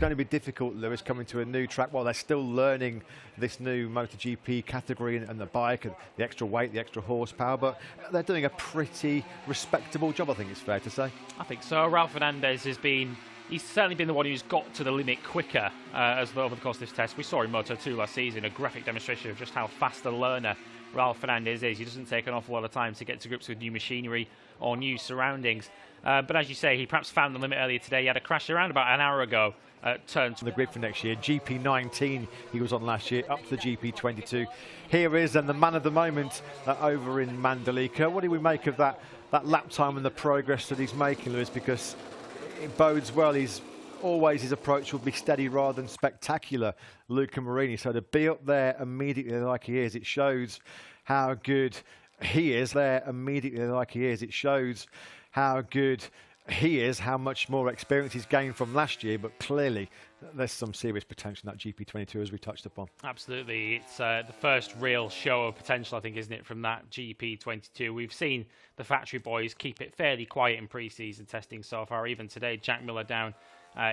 going to be difficult, Lewis, coming to a new track while they're still learning this new MotoGP category and the bike and the extra weight, the extra horsepower, but they're doing a pretty respectable job, I think it's fair to say. I think so. Ralph Fernandez he's certainly been the one who's got to the limit quicker over the course of this test. We saw in Moto2 last season a graphic demonstration of just how fast a learner Ralph Fernandez is. He doesn't take an awful lot of time to get to grips with new machinery or new surroundings. But as you say, he perhaps found the limit earlier today. He had a crash around about an hour ago. Turned to the grid for next year. GP19 he was on last year, up to the GP22. Here is and the man of the moment over in Mandalika. What do we make of that lap time and the progress that he's making, Lewis? Because it bodes well. His approach will be steady rather than spectacular, Luca Marini. So to be up there immediately like he is, it shows how good he is. It shows how good he is, how much more experience he's gained from last year, but clearly there's some serious potential in that GP22, as we touched upon. Absolutely. It's the first real show of potential, I think, isn't it, from that GP22. We've seen the factory boys keep it fairly quiet in pre-season testing so far. Even today, Jack Miller down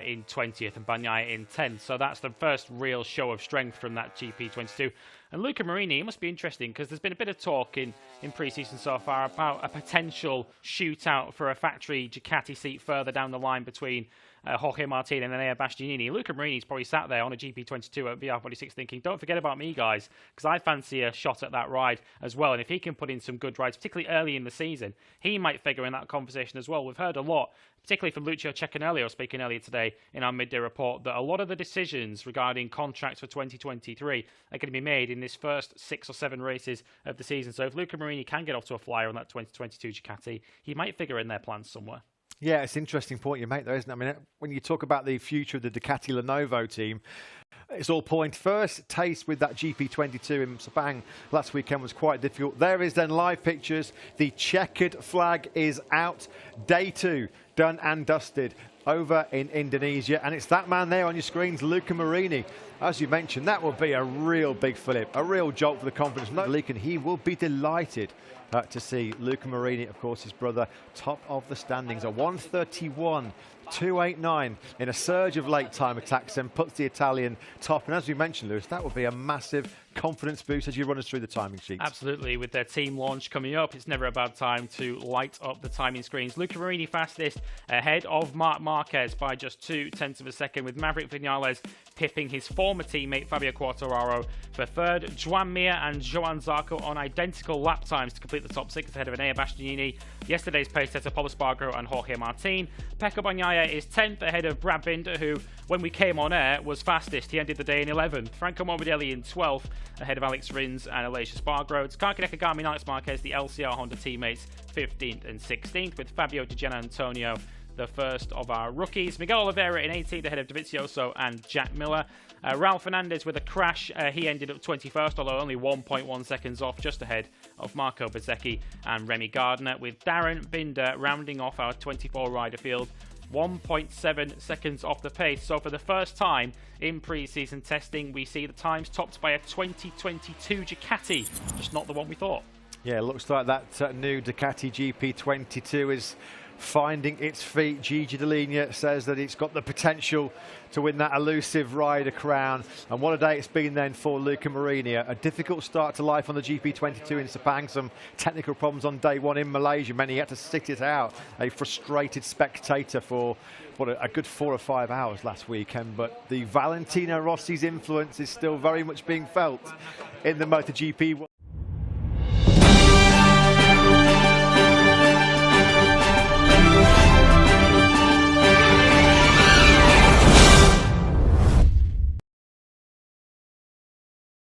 in 20th and Bagnaia in 10th. So that's the first real show of strength from that GP22. And Luca Marini, it must be interesting because there's been a bit of talk in pre-season so far about a potential shootout for a factory Ducati seat further down the line between Jorge Martin and Enea Bastianini. Luca Marini's probably sat there on a GP22 at VR46 thinking, don't forget about me, guys, because I fancy a shot at that ride as well. And if he can put in some good rides, particularly early in the season, he might figure in that conversation as well. We've heard a lot, particularly from Lucio Cecchinelli, speaking earlier today in our midday report, that a lot of the decisions regarding contracts for 2023 are going to be made in this first 6 or 7 races of the season. So if Luca Marini can get off to a flyer on that 2022 Ducati, he might figure in their plans somewhere. Yeah, it's an interesting point you make there, isn't it? I mean, when you talk about the future of the Ducati Lenovo team, it's all point. First taste with that GP22 in Sepang last weekend was quite difficult. There is then live pictures. The checkered flag is out. Day 2, done and dusted over in Indonesia. And it's that man there on your screens, Luca Marini. As you mentioned, that will be a real big flip, a real jolt for the confidence of Mandalika, and he will be delighted to see Luca Marini, of course, his brother, top of the standings. A 1:31.289 in a surge of late time attacks and puts the Italian top. And as we mentioned, Lewis, that would be a massive confidence boost as you run us through the timing sheets. Absolutely. With their team launch coming up, it's never a bad time to light up the timing screens. Luca Marini fastest ahead of Marc Marquez by just 0.2 of a second, with Maverick Vinales pipping his former teammate Fabio Quartararo for third. Joan Mir and Joan Zarco on identical lap times to complete the top 6 ahead of Enea Bastianini, yesterday's pace setter Pablo Espargaro and Jorge Martin. Pecco Bagnaia is 10th ahead of Brad Binder, who, when we came on air, was fastest. He ended the day in 11th. Franco Morbidelli in 12th ahead of Alex Rins and Aleix Espargaro. Taklukan, Nakagami, Alex Marquez, the LCR Honda teammates, 15th and 16th, with Fabio Di Gianantonio the first of our rookies. Miguel Oliveira in 18th ahead of Dovizioso and Jack Miller. Ralph Fernandez with a crash. He ended up 21st, although only 1.1 seconds off, just ahead of Marco Bezzecchi and Remy Gardner, with Darren Binder rounding off our 24-rider field, 1.7 seconds off the pace. So for the first time in pre-season testing, we see the times topped by a 2022 Ducati, just not the one we thought. Yeah, it looks like that new Ducati GP22 is finding its feet. Gigi Dall'Igna says that it's got the potential to win that elusive rider crown. And what a day it's been then for Luca Marini. A difficult start to life on the GP22 in Sepang. Some technical problems on day 1 in Malaysia. He had to sit it out. A frustrated spectator for a good 4 or 5 hours last weekend. But the Valentino Rossi's influence is still very much being felt in the MotoGP.